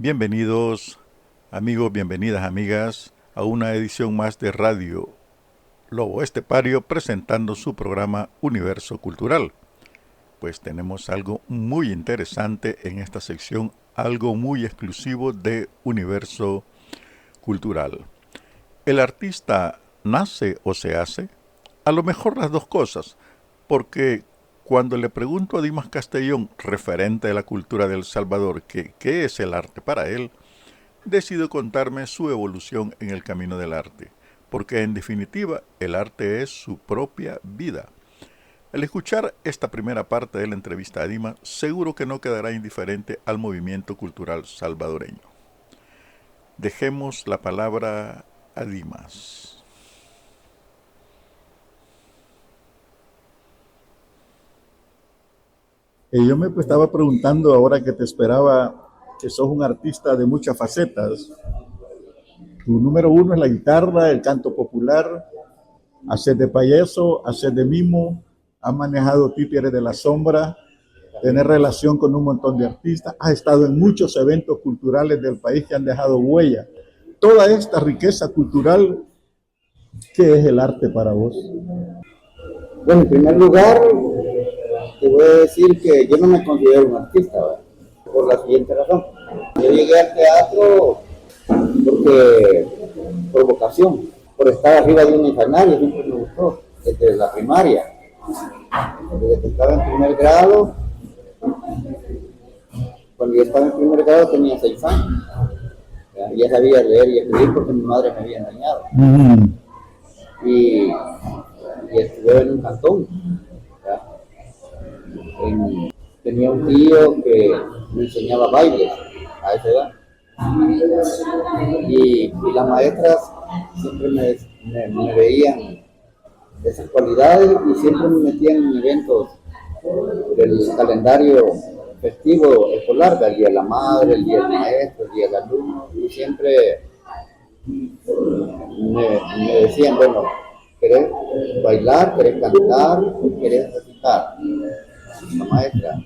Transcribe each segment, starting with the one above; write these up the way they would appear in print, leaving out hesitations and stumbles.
Bienvenidos amigos, bienvenidas amigas a una edición más de Radio Lobo Estepario presentando su programa Universo Cultural. Pues tenemos algo muy interesante en esta sección, algo muy exclusivo de Universo Cultural. ¿El artista nace o se hace? A lo mejor las dos cosas, porque cuando le pregunto a Dimas Castellón, referente de la cultura de El Salvador, que qué es el arte para él, decidió contarme su evolución en el camino del arte, porque en definitiva el arte es su propia vida. Al escuchar esta primera parte de la entrevista a Dimas, seguro que no quedará indiferente al movimiento cultural salvadoreño. Dejemos la palabra a Dimas. Yo me estaba preguntando ahora que te esperaba, que sos un artista de muchas facetas. Tu número uno es la guitarra, el canto popular, haces de payaso, haces de mimo, has manejado títeres de la sombra, tenés relación con un montón de artistas, has estado en muchos eventos culturales del país que han dejado huella. Toda esta riqueza cultural, ¿qué es el arte para vos? Bueno, en primer lugar, te voy a decir que yo no me considero un artista, ¿verdad? Por la siguiente razón. Yo llegué al teatro por vocación, por estar arriba de un escenario, siempre me gustó, desde la primaria. Desde que estaba en primer grado, cuando yo estaba en primer grado tenía 6 años. Ya sabía leer y escribir porque mi madre me había enseñado. Y estuve en un cantón. Tenía un tío que me enseñaba baile a esa edad. Y las maestras siempre me veían esas cualidades y siempre me metían en eventos del calendario festivo escolar, el Día de la Madre, el Día del Maestro, el Día del Alumno, y siempre me decían, bueno, ¿querés bailar, querés cantar, querés recitar? La maestra.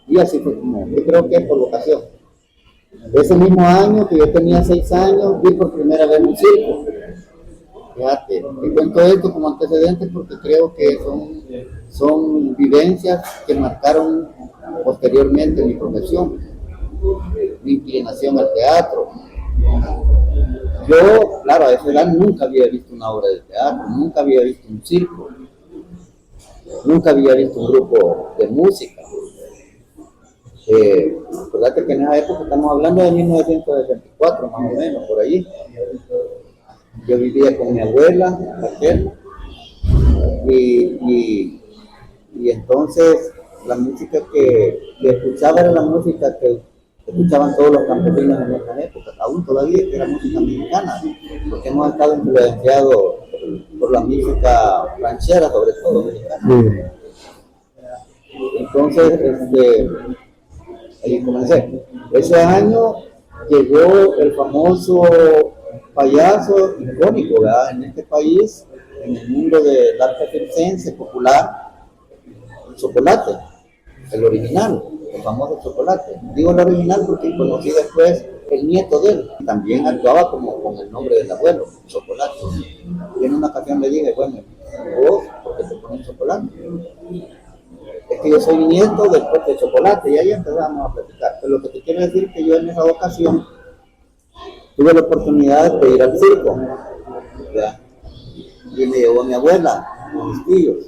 Y así fue como, yo creo que es por vocación. Ese mismo año que yo tenía 6 años, vi por primera vez un circo. Fíjate, te cuento esto como antecedentes porque creo que son vivencias que marcaron posteriormente mi profesión, mi inclinación al teatro. Yo, claro, a esa edad nunca había visto una obra de teatro, nunca había visto un circo, nunca había visto un grupo de música. Acordate que en esa época estamos hablando de 1964, más o menos, por allí. Yo vivía con mi abuela, Raquel, y entonces la música que escuchaba era la música que escuchaban todos los campesinos en esa época, aún todavía, que era música mexicana, porque hemos estado influenciados por la música ranchera, sobre todo mexicana. Entonces, ahí comencé. Ese año llegó el famoso payaso icónico, ¿verdad? En este país, en el mundo del arte circense popular, el Chocolate, el original, el famoso Chocolate. Digo el original porque conocí después el nieto de él, también actuaba como con el nombre del abuelo, Chocolate. Y en una ocasión le dije, bueno, vos, ¿por qué te pones Chocolate? Es que yo soy nieto después de Chocolate, y ahí empezamos a platicar. Pero lo que te quiero decir es que yo en esa ocasión tuve la oportunidad de ir al circo, ¿verdad? Y me llevó mi abuela, con mis tíos.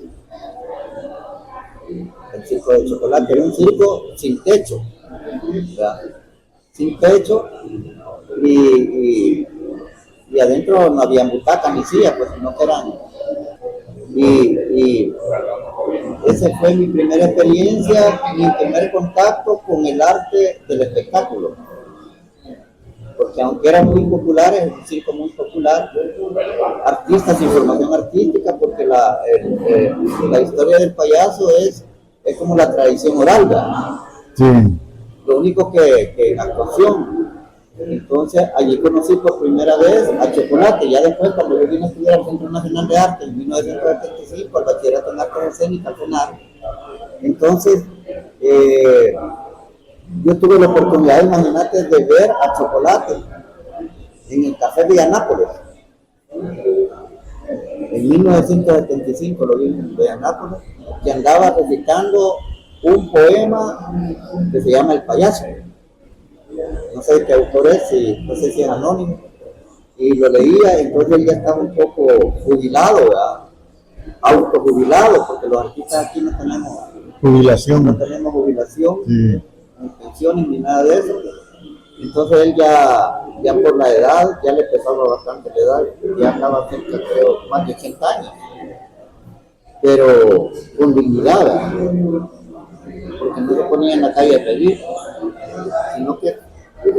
El circo de Chocolate era un circo sin techo, ¿verdad? Sin techo, y adentro no había butacas ni sillas, pues no eran. Y esa fue mi primera experiencia, mi primer contacto con el arte del espectáculo. Porque aunque era muy popular, es un circo muy popular, artistas sin formación artística, porque la historia del payaso es como la tradición oral, ¿verdad? Sí. Lo único que actuación. Entonces allí conocí por primera vez a Chocolate. Ya después, cuando yo vine a estudiar al Centro Nacional de Arte en 1975, al bachillerato en artes escénicas al CENAR, entonces yo tuve la oportunidad, imagínate, de ver a Chocolate en el Café de Anápolis. En 1975 lo vi en Villanápolis, que andaba recitando un poema que se llama El Payaso. No sé qué autor es, no sé si es anónimo. Y lo leía, entonces él ya estaba un poco jubilado, ¿verdad? Autojubilado, porque los artistas aquí no tenemos Jubilación. jubilación, Sí. ni pensiones, ni nada de eso. Entonces él ya por la edad, ya le pesaba bastante la edad, ya andaba cerca, creo, más de 80 años. Pero con dignidad, ¿verdad? Porque no se ponía en la calle a pedir, sino que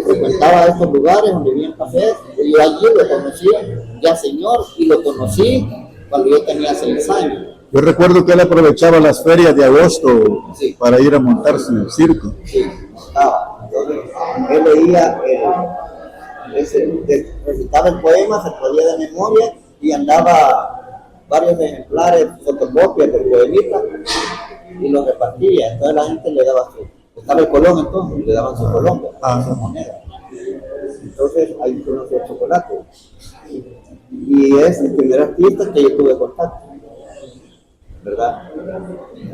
frecuentaba estos lugares donde vivían cafés. Yo allí lo conocí, ya señor, y lo conocí cuando yo tenía 6 años. Yo recuerdo que él aprovechaba las ferias de agosto Sí. para ir a montarse en el circo. Sí, estaba. Entonces, él leía, recitaba el poema, se podía de memoria y andaba varios ejemplares, fotocopias del poemita y los repartía. Entonces la gente le daba estaba el colón entonces, le daban su colón, su moneda. Entonces ahí conocí el Chocolate. Y es el primer artista que yo tuve contacto, ¿verdad?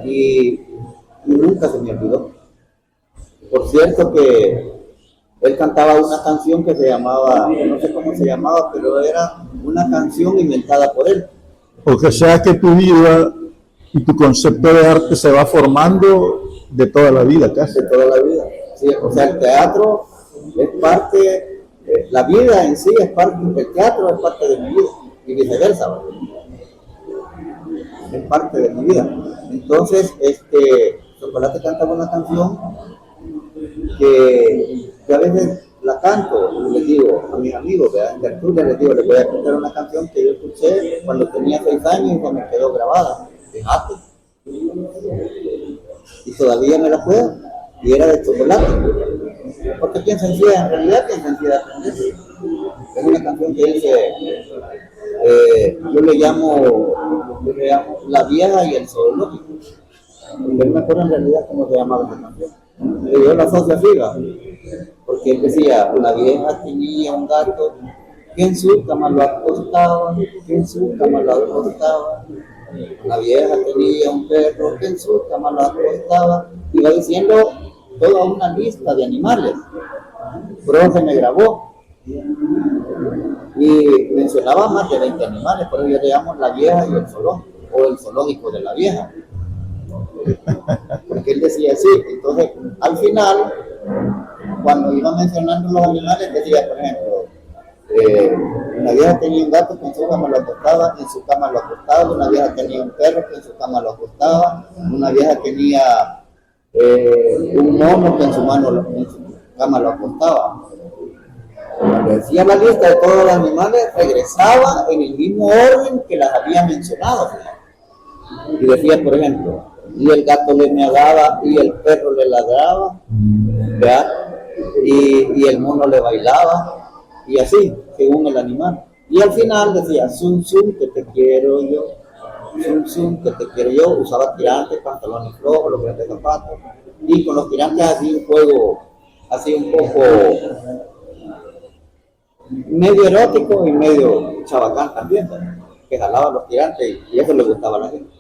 Y nunca se me olvidó. Por cierto que él cantaba una canción que se llamaba, no sé cómo se llamaba, pero era una canción inventada por él. O sea que tu vida y tu concepto de arte se va formando de toda la vida casi. De toda la vida. Sí, o sea, el teatro es parte, la vida en sí es parte, el teatro es parte de mi vida y viceversa, ¿verdad? Es parte de mi vida. Entonces, Chocolate cantaba una canción que a veces la canto y les digo a mis amigos, ¿verdad? En tertulia les digo, les voy a cantar una canción que yo escuché cuando tenía 6 años y que me quedó grabada. Fíjate. Y todavía me la puedo, y era de Chocolate. Porque bien sencilla, en realidad bien sencilla de aprender. Es una canción que dice, yo le llamo La Vieja y el Zoológico. No me acuerdo en realidad cómo se llamaba esa canción. Le dio la socia figa, porque él decía, la vieja tenía un gato que en su cama lo acostaba, que en su cama lo acostaba. La vieja tenía un perro que en su cama lo acostaba. Iba diciendo toda una lista de animales. Pero se me grabó y mencionaba más de 20 animales, por eso yo le llamo La Vieja y el Zoológico, o el Zoológico de la Vieja. Porque él decía así. Entonces, al final, cuando iba mencionando los animales, decía, por ejemplo, una vieja tenía un gato que en su cama lo acostaba, en su cama lo acostaba. Una vieja tenía un perro que en su cama lo acostaba. Una vieja tenía un mono que en su cama lo acostaba. Cuando decía la lista de todos los animales, regresaba en el mismo orden que las había mencionado. Y decía, por ejemplo, y el gato le meaba, y el perro le ladraba, ¿verdad? Y el mono le bailaba, y así, según el animal. Y al final decía, zum zum que te quiero yo, zum zum que te quiero yo. Usaba tirantes, pantalones flojos, los grandes zapatos, y con los tirantes hacía un juego, así un poco medio erótico y medio chabacán también, que jalaba los tirantes, y eso le gustaba a la gente.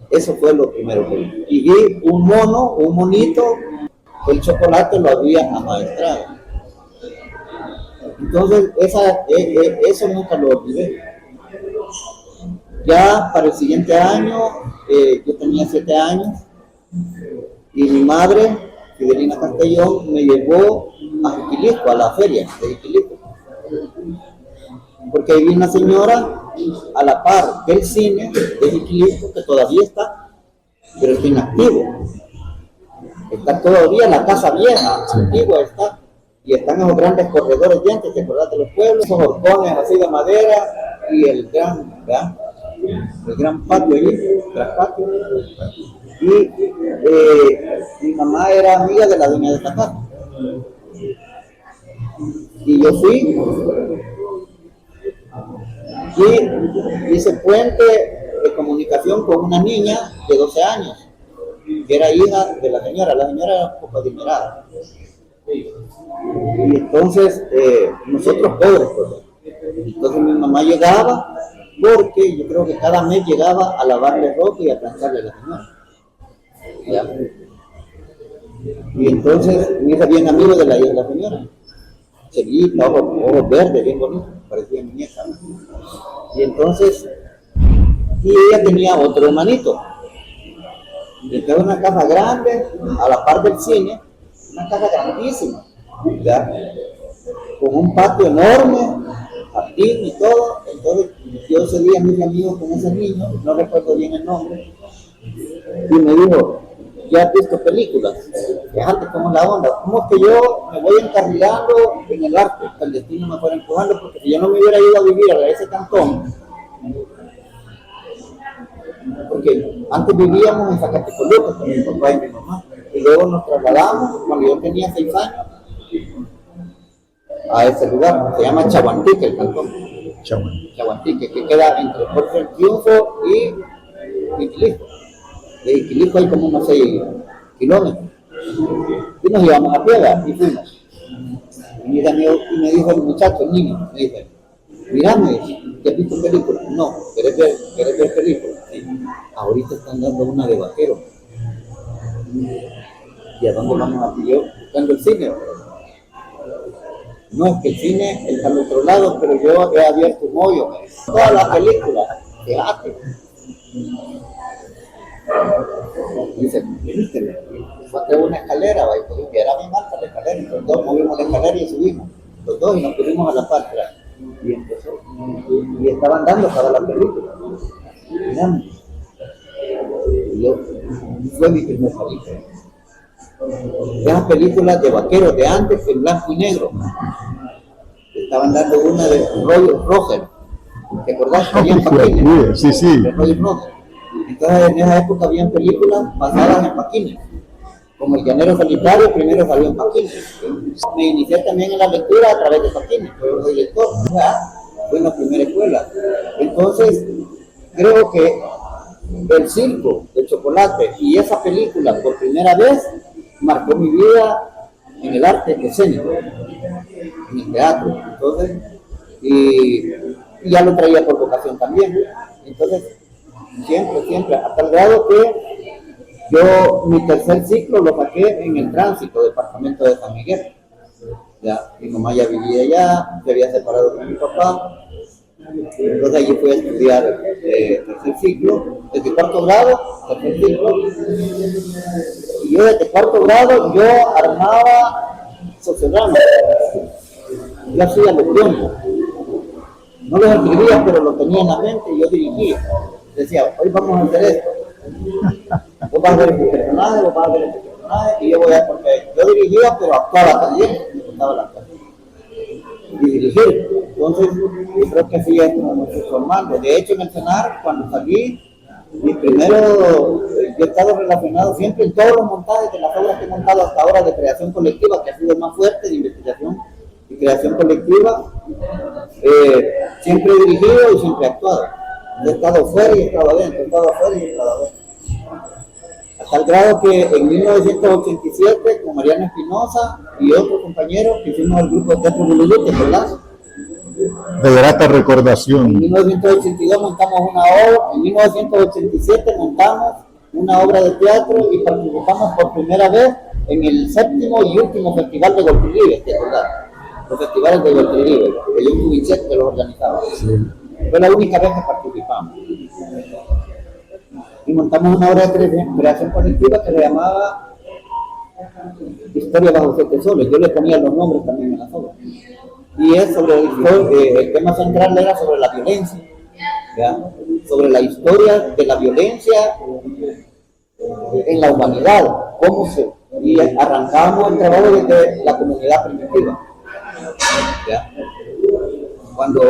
Eso fue lo primero que vi. Y vi un monito, el Chocolate lo había amaestrado. Entonces, eso nunca lo olvidé. Ya para el siguiente año, yo tenía 7 años, y mi madre, Fidelina Castellón, me llevó a Jiquilisco, a la feria de Jiquilisco. Porque hay una señora a la par del cine de Jiquilisco que todavía está, pero está inactivo. Está todavía la casa vieja, antigua está, y están esos grandes corredores de antes, ¿te acordás de los pueblos? Esos horcones así de madera y el gran, ¿verdad? El gran patio allí, traspatio. Y mi mamá era amiga de la dueña de esta casa. Y yo fui y hice puente de comunicación con una niña de 12 años. que era hija de la señora era un poco adinerada. Y entonces, nosotros pobres, pues. Entonces mi mamá llegaba, porque yo creo que cada mes llegaba a lavarle ropa y a plancharle a la señora. ¿Ya? Y entonces me hice bien amigo de la señora. Chelita, ojos verdes, bien bonito, parecía mi nieta. Y entonces, y ella tenía otro hermanito. Y estaba en una casa grande, a la par del cine, una casa grandísima, ¿ya? Con un patio enorme, jardín y todo. Entonces, yo ese día me hice amigo con ese niño, no recuerdo bien el nombre, y me dijo, ¿ya has visto películas? Fíjate cómo es la onda. ¿Cómo es que yo me voy encarrilando en el arte? Que el destino me fuera empujando, porque si yo no me hubiera ido a vivir a ese cantón, porque antes vivíamos en Zacatecoluca con mi papá y mi mamá, y luego nos trasladamos cuando yo tenía 6 años a ese lugar, se llama Chaguantique el cantón. Chaguantique, que queda entre Puerto del Triunfo y Iquilisco. De Iquilisco hay como unos 6 kilómetros. Y nos íbamos a Piedra y fuimos. Y me dijo el muchacho, el niño, me dice, mirame, ¿te has visto películas? No, ¿querés ver películas? Sí. Ahorita están dando una de vaquero. ¿Y a dónde vamos a ir? Yo buscando el cine. No, es que el cine está al otro lado, pero yo he abierto un hoyo. Todas las películas, fíjate. Dice, viste, fue una escalera, y era bien alta la escalera, y los dos movimos la escalera y subimos, los dos, y nos pusimos a la par. Y empezó, y estaban dando toda la película. Miramos. Y yo, fue mi primer película. Esas películas de vaqueros de antes, en blanco y negro. Estaban dando una de Roy Roger. ¿Te acordás que había en paquines? Sí, sí. De Roy Roger. Entonces en esa época habían películas basadas en paquines. Como El Llanero Solitario, primero salió en paquines. Me inicié también en la lectura a través de paquines, yo soy lector. Fue en la primera escuela. Entonces, creo que el circo, el chocolate y esa película por primera vez marcó mi vida en el arte escénico, en el teatro. Entonces, y ya lo traía por vocación también. Entonces, siempre, hasta el grado que yo mi tercer ciclo lo saqué en el Tránsito, departamento de San Miguel. Ya, mi mamá ya vivía allá, se había separado con mi papá. Entonces allí fui a estudiar tercer ciclo, desde cuarto grado, tercer ciclo. Y yo desde cuarto grado yo armaba sociodramas. Yo hacía los tiempos. No los escribía, pero los tenía en la mente y yo dirigía. Decía, hoy vamos a hacer esto. Vos vas a ver este personaje, vos vas a ver este personaje, y yo voy a, porque yo dirigía, pero actuaba también, me gustaba la actuación. Y dirigir. Entonces, yo creo que así es como me fui formando. De hecho, en el CENAR, cuando salí, mi primero, yo he estado relacionado siempre en todos los montajes de las obras que he montado hasta ahora de creación colectiva, que ha sido el más fuerte de investigación y creación colectiva. Siempre he dirigido y siempre he actuado. He estado fuera y he estado adentro, he estado afuera y he estado adentro. Hasta el grado que en 1987, con Mariano Espinosa y otros compañeros, que hicimos el grupo de Teatro Bululú, ¿te acordás? De grata recordación. En 1982 montamos una obra, en 1987 montamos una obra de teatro y participamos por primera vez en el 7º y último festival de Golfilibe, ¿te acordás? Los festivales de Golfilibe, que yo un Kubitschek que los organizaba. Sí. Fue la única vez que participamos. Y montamos una obra de creación colectiva que se llamaba Historia bajo 7 soles. Yo le ponía los nombres también en las obras. Y es sobre el tema central era sobre la violencia, ¿ya? Sobre la historia de la violencia en la humanidad, y arrancamos el trabajo desde la comunidad primitiva, ¿ya? Cuando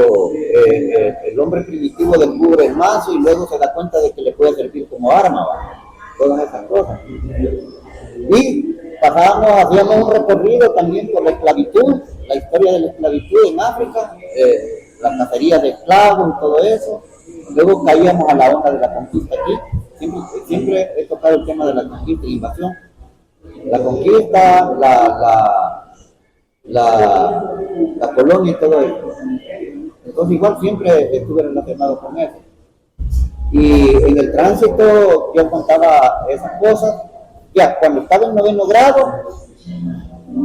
el hombre primitivo descubre el mazo y luego se da cuenta de que le puede servir como arma, ¿va? Todas esas cosas. Y hacíamos un recorrido también por la esclavitud, la historia de la esclavitud en África, la cacería de esclavos y todo eso. Luego caíamos a la onda de la conquista aquí. siempre he tocado el tema de la conquista e invasión. La conquista, la colonia y todo eso. Entonces igual siempre estuve relacionado con eso. Y en el tránsito yo contaba esas cosas. Ya, cuando estaba en 9º grado,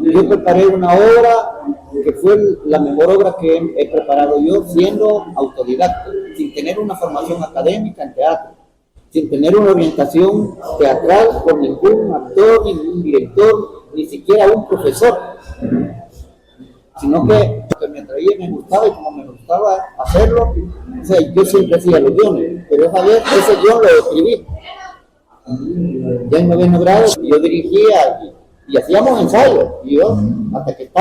yo preparé una obra que fue la mejor obra que he preparado yo siendo autodidacta, sin tener una formación académica en teatro, sin tener una orientación teatral con ningún actor, ningún director, ni siquiera un profesor, sino que me atraía, me gustaba, y como me gustaba hacerlo, o sea, yo siempre hacía los guiones, pero esa vez ese guion lo escribí. Ya en 9º grado yo dirigía y hacíamos ensayos, y yo hasta que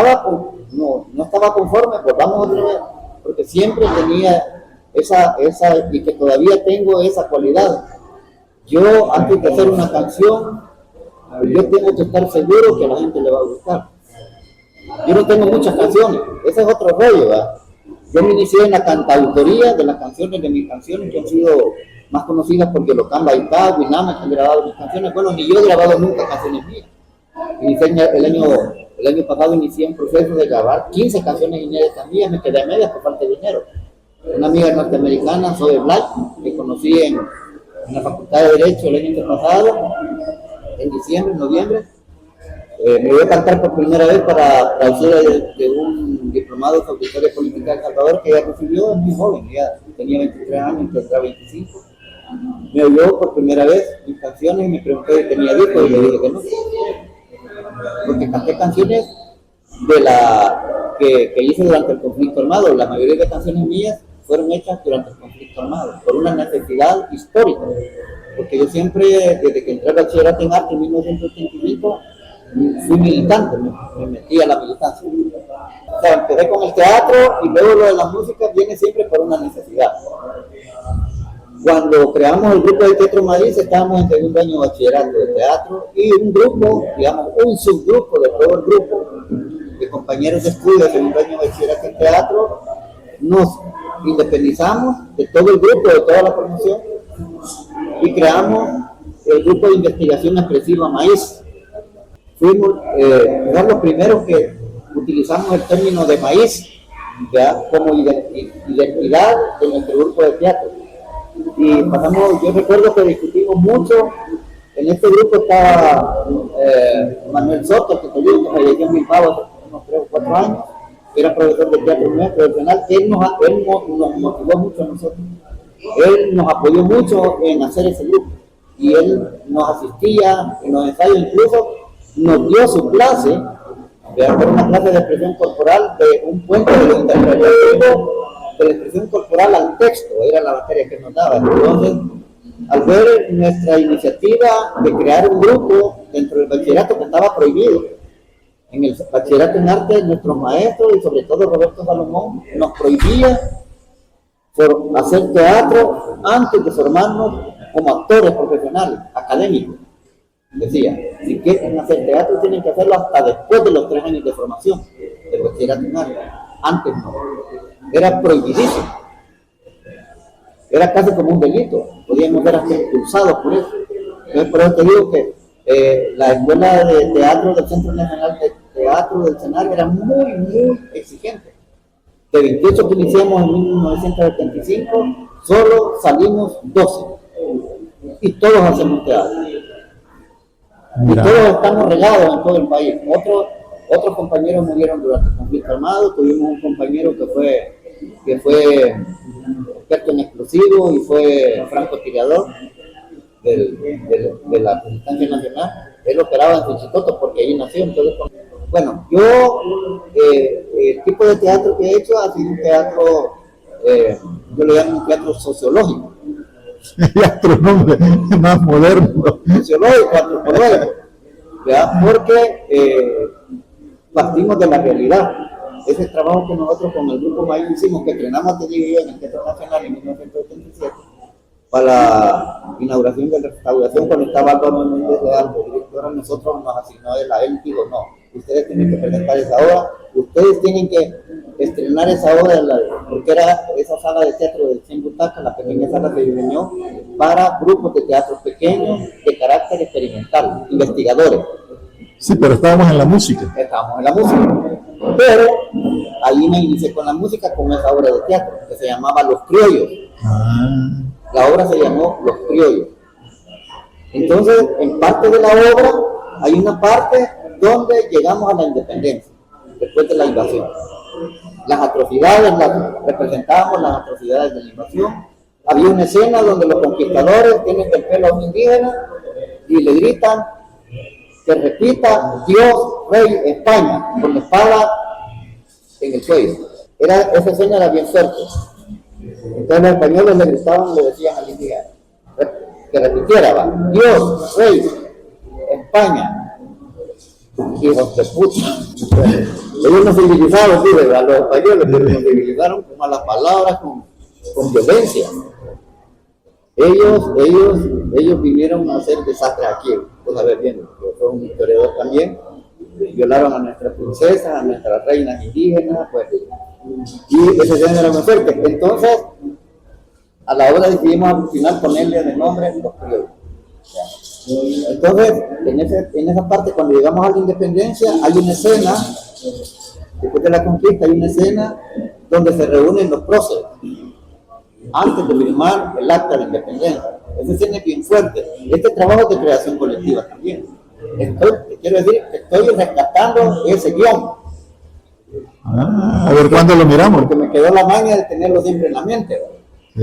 no estaba conforme, pues vamos otra vez, porque siempre tenía esa y que todavía tengo esa cualidad. Yo antes de hacer una canción, yo tengo que estar seguro que a la gente le va a gustar. Yo no tengo muchas canciones, ese es otro rollo, ¿verdad? Yo me inicié en la cantautoría de las canciones, de mis canciones que han sido más conocidas porque Locamba y Paz, Winama, que han grabado mis canciones. Bueno, ni yo he grabado nunca canciones mías. El año pasado inicié un proceso de grabar 15 canciones inéditas mías, me quedé a medias por falta de dinero. Una amiga norteamericana, Zoe Black, que conocí en la Facultad de Derecho el año pasado, en diciembre, noviembre, me voy a cantar por primera vez para la auxilio de un diplomado de auditoría política de El Salvador que ella recibió, es muy joven, ella tenía 23 años, tendrá 25. Me oyó por primera vez mis canciones y me preguntó si tenía disco y le dije que no. Porque canté canciones que hice durante el conflicto armado. La mayoría de canciones mías fueron hechas durante el conflicto armado, por una necesidad histórica. Porque yo siempre, desde que entré a bachillerato en arte en 1985, fui militante, me metí a la militancia. O sea, empecé con el teatro y luego lo de la música viene siempre por una necesidad. Cuando creamos el grupo de Teatro Madrid, estábamos en 2º año de bachillerato de teatro y un grupo, digamos, un subgrupo de todo el grupo de compañeros de estudio de 2º año de bachillerato en teatro, nos independizamos de todo el grupo, de toda la promoción y creamos el grupo de investigación expresiva Maíz. Fuimos los primeros que utilizamos el término de maíz, ¿ya? Como identidad de nuestro grupo de teatro. Y pasamos, yo recuerdo que discutimos mucho. En este grupo estaba Manuel Soto, que todavía falleció en Bilbao hace unos 3 o 4 años, que era profesor de teatro profesional. Él nos motivó mucho a nosotros. Él nos apoyó mucho en hacer ese grupo. Y él nos asistía en los ensayos, incluso nos dio su clase, por una clase de expresión corporal, de un puente de lo interpretativo de la expresión corporal al texto, era la materia que nos daba. Entonces, al ver nuestra iniciativa de crear un grupo dentro del bachillerato que estaba prohibido, en el bachillerato en arte, nuestros maestros y sobre todo Roberto Salomón nos prohibía por hacer teatro antes de formarnos como actores profesionales, académicos. Decía, si quieren hacer teatro tienen que hacerlo hasta después de los 3 años de formación del bachillerato en arte. Antes no, era prohibidísimo, era casi como un delito, podíamos ser hasta expulsados por eso. Entonces, por eso te digo que la escuela de teatro del Centro Nacional de Teatro del CENAR era muy, muy exigente. De 28 que iniciamos en 1975, solo salimos 12 y todos hacemos teatro. Y todos estamos regados en todo el país. Otros compañeros murieron durante el conflicto armado. Tuvimos un compañero que fue experto en explosivos y fue francotirador de la Resistencia Nacional. Él operaba en Suchitoto porque ahí nació. Entonces, bueno, yo el tipo de teatro que he hecho ha sido un teatro, yo le llamo un teatro sociológico. Otro nombre más moderno. Sociológico, antropológico, ¿ya? Porque partimos de la realidad. Ese trabajo que nosotros con el grupo Mayo hicimos, que estrenamos de en el Teatro Nacional en 1987, para la inauguración de la restauración, cuando estaba Álvaro Méndez de Alto, director, a nosotros nos asignó a él dijo, no, ustedes tienen que presentar esa obra, ustedes tienen que estrenar esa obra, porque era esa sala de teatro de 100 butacas, la pequeña sala se diseñó para grupos de teatro pequeños de carácter experimental, investigadores. Sí, pero estábamos en la música. Estábamos en la música. Pero ahí me inicié con la música, con esa obra de teatro, que se llamaba Los Criollos. La obra se llamó Los Criollos. Entonces, en parte de la obra, hay una parte donde llegamos a la independencia, después de la invasión. Las atrocidades, representábamos las atrocidades de la invasión. Había una escena donde los conquistadores tienen el pelo a un indígena y le gritan que repita Dios, Rey, España, con la espada en el cuello. Esa escena era bien fuerte. Entonces los españoles le gritaban, le decían al indígena que repitiera, va, Dios, Rey, España, hijos de puta. Ellos nos civilizaron, sí, a los españoles, pero nos civilizaron con malas palabras, con violencia. Ellos vinieron a hacer desastres aquí, pues a ver bien, yo soy un historiador también, violaron a nuestras princesas, a nuestras reinas indígenas, pues, y ese escena era muy fuerte. Entonces, a la hora decidimos al final ponerle el nombre Los Criollos. Entonces, en esa parte, cuando llegamos a la independencia, hay una escena, después de la conquista, hay una escena donde se reúnen los próceres antes de firmar el acta de independencia. Esa escena es bien fuerte. Este trabajo es de creación colectiva también. Quiero decir, estoy rescatando ese guión. A ver cuándo lo miramos. Porque me quedó la maña de tenerlo siempre en la mente. Sí.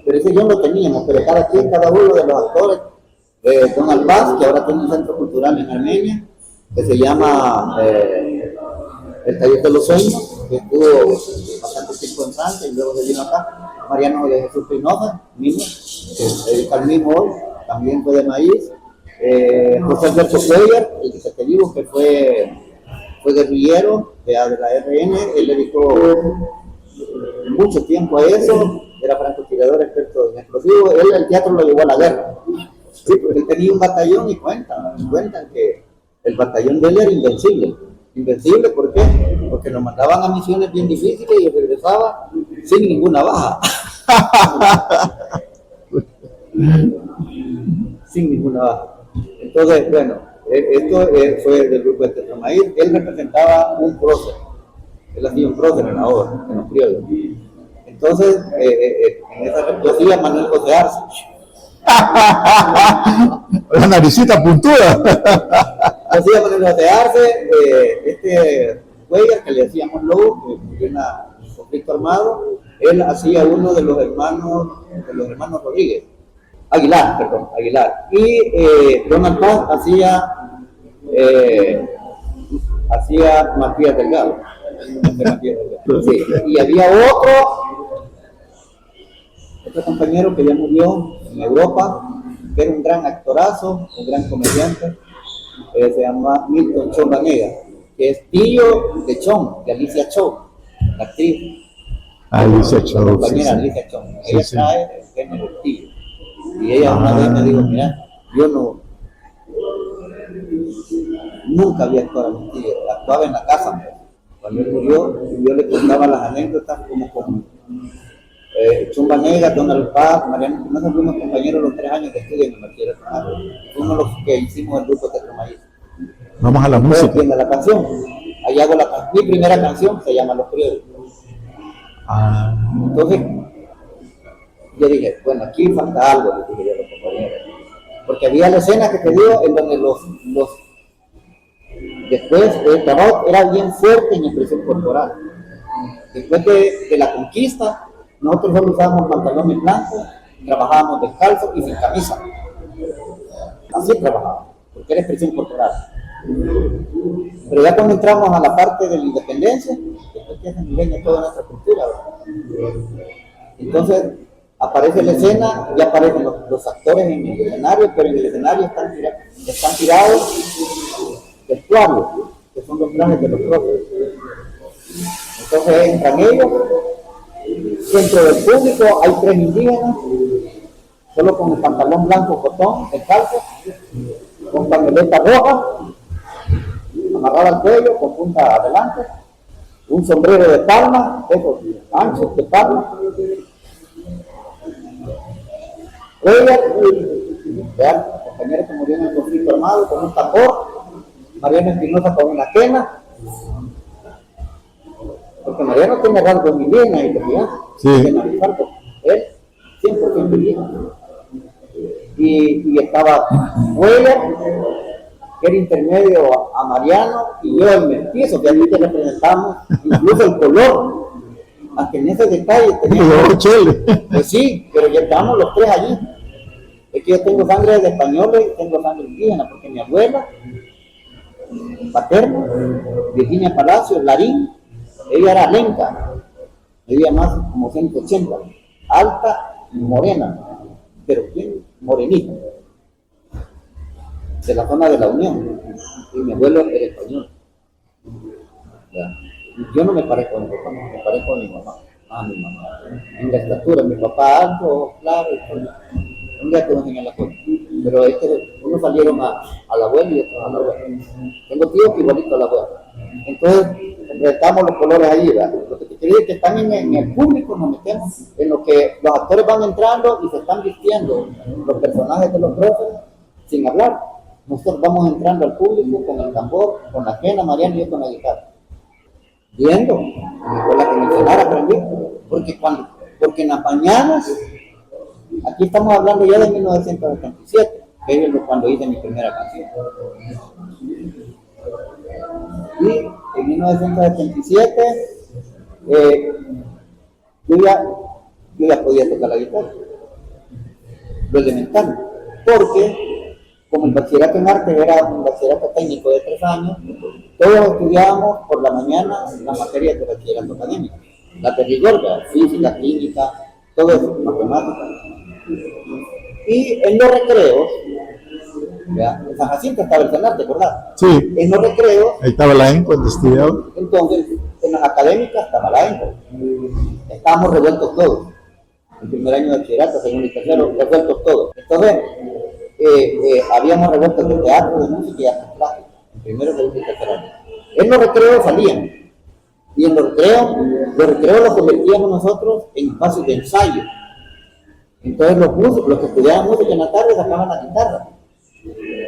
Pero ese guión lo teníamos, pero cada uno de los actores, Don Albaz, que ahora tiene un centro cultural en Armenia, que se llama El Taller de los Sueños, que estuvo bastante tiempo en Francia y luego se vino acá. Mariano de Jesús Pinoza, mismo, que se dedica al mismo hoy, también fue de Maíz. José Alberto Cuellar, el que te digo que fue guerrillero de la RN, él dedicó mucho tiempo a eso, era francotirador experto en explosivos, él el teatro lo llevó a la guerra. Sí, porque él tenía un batallón y cuentan que el batallón de él era invencible. Invencible, ¿por qué? Porque nos mandaban a misiones bien difíciles y regresaba sin ninguna baja. Sin ninguna baja. Entonces, bueno, esto fue del grupo de Tetramaíz. Él representaba un prócer. Él hacía un prócer en la obra, en los criollos. Entonces, en esa yo hacía Manuel José Arce. La naricita puntuda. Hacía Manuel José Arce, este Cuellar, que le decíamos Lobo, que murió en un conflicto armado. Él hacía uno de los hermanos Rodríguez. Aguilar. Y Donald Paz hacía Matías Delgado. Sí. Y había otro compañero que ya murió en Europa, que era un gran actorazo, un gran comediante, se llama Milton Chon Vanega, que es tío de Chon, de Alicia Chon, la actriz. Alicia Chon. La compañera Alicia Chon. Ella trae el género del tío. Y ella una vez me dijo, mira, yo nunca había actuado a mi tío, actuaba en la casa. Cuando él murió, yo le contaba las anécdotas como con Chumba Negra, Donald Paz, Mariano, nosotros fuimos compañeros los 3 años de estudio en el bachillerato. Fuimos los que hicimos el grupo de Tetramaíz. Vamos a la música. Viendo la canción. Ahí hago mi primera canción, se llama Los Criollos. Entonces, yo dije, bueno, aquí falta algo, le dije yo a los compañeros. Porque había la escena que te digo en donde después el trabajo era bien fuerte en expresión corporal. Después de la conquista, nosotros solo usábamos pantalones blancos, trabajábamos descalzos y sin camisa. Así trabajábamos, porque era expresión corporal. Pero ya cuando entramos a la parte de la independencia, después que se enseña toda nuestra cultura, ¿verdad? Entonces aparece la escena, ya aparecen los actores en el escenario, pero en el escenario están tirados vestuarios, que son los trajes de los próceres. Entonces entran ellos, dentro del público hay 3 indígenas, solo con el pantalón blanco cotón, descalzo, con paneleta roja, amarrada al cuello, con punta adelante, un sombrero de palma, esos anchos de palma. Ella, vean, compañeros que murieron en el conflicto armado con un tambor, Mariano Espinosa con una quena, porque Mariano tiene rasgos indígenas y ya, él 100% indígena. Y estaba Weller, que era intermedio a Mariano, y yo el mestizo, que aquí te representamos, incluso el color, hasta en ese detalle teníamos. Pues sí, pero ya estábamos los tres allí. Es que yo tengo sangre de españoles y tengo sangre indígena, porque mi abuela paterna, Virginia Palacios, Larín, ella era lenca, medía más como 180, alta y morena, pero bien morenita, de la zona de la Unión, y mi abuelo era español. Yo no me parezco a mi papá, me parezco a mi mamá, en la estatura, mi papá alto, claro, un día te voy a enseñar la foto, pero unos salieron a la abuela y otros a la abuela. Tengo tíos que igualito a la abuela. Entonces, estamos los colores ahí, ¿verdad? Lo que te quería decir es que están en el público, nos metemos, en lo que los actores van entrando y se están vistiendo los personajes de los profes sin hablar. Nosotros vamos entrando al público con el tambor, con la quena, Mariano y yo con la guitarra. Viendo, con la que mencionar aprendí, porque en las mañanas, aquí estamos hablando ya de 1977, que es cuando hice mi primera canción. Y en 1977 yo ya podía tocar la guitarra, lo elemental, porque como el bachillerato en arte era un bachillerato técnico de 3 años, todos estudiábamos por la mañana las materias de bachillerato académico, la de rigor, física, química, todo eso, matemáticas. Y en los recreos, en San Jacinto estaba el Senarte, ¿verdad? Sí. En los recreos. Ahí estaba la EN cuando estudiaba. Entonces, en las académicas estaba la EN. Estábamos revueltos todos. El primer año de bachillerato, segundo y tercero, revueltos todos. Entonces, habíamos revueltos de teatro, de música y artes plásticas. En primero, segundo y tercer año. En los recreos salían. Y en los recreos los convertíamos nosotros en espacios de ensayo. Entonces los músicos, los que estudiaban música en la tarde, sacaban la guitarra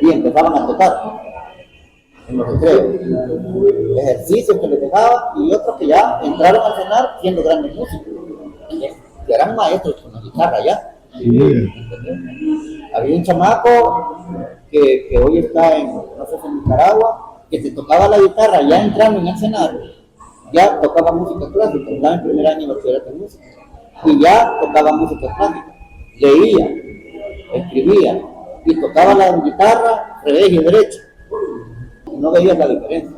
y empezaban a tocar en los recreos. Ejercicios que les dejaba y otros que ya entraron a cenar siendo grandes músicos, que eran maestros con la guitarra ya. Sí. Había un chamaco que hoy está no sé si en Nicaragua, que se tocaba la guitarra ya entrando en el escenario, ya tocaba música clásica, estaba en primer año de bachillerato de música, y ya tocaba música clásica, leía, escribía, y tocaba la guitarra revés y derecho. No veías la diferencia.